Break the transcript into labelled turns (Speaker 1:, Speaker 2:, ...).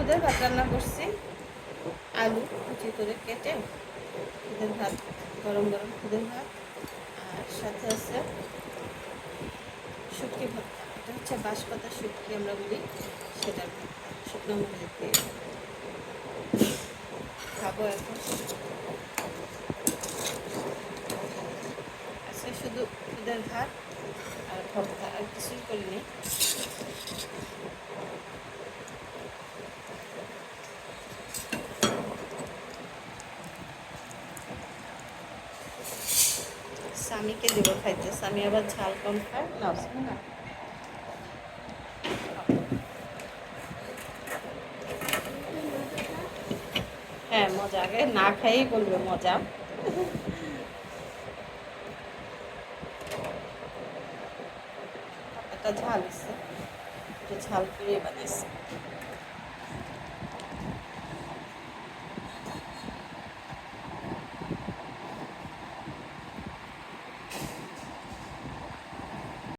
Speaker 1: খুদের ভাত রান্না করছি, আলু কুচি করে কেটে খুদের ভাত, গরম গরম খুদের ভাত। আর সাথে আছে শুটকি ভর্তা, এটা হচ্ছে বাঁশপাতা শুটকি আমরা বলি, সেটার ভর্তা শুকনো মরিচ দিয়ে খাবো এখন। আজকে শুধু খুদের ভাত আর ভর্তা, আর কিছুই করিনি। স্বামীকে দেবো খাইতে, স্বামী আবার ঝাল কম খায় না। না হ্যাঁ মজা, আগে না খাইই বলবে মজা। একটা ঝাল আছে, একটু ঝাল করে বানাইছে।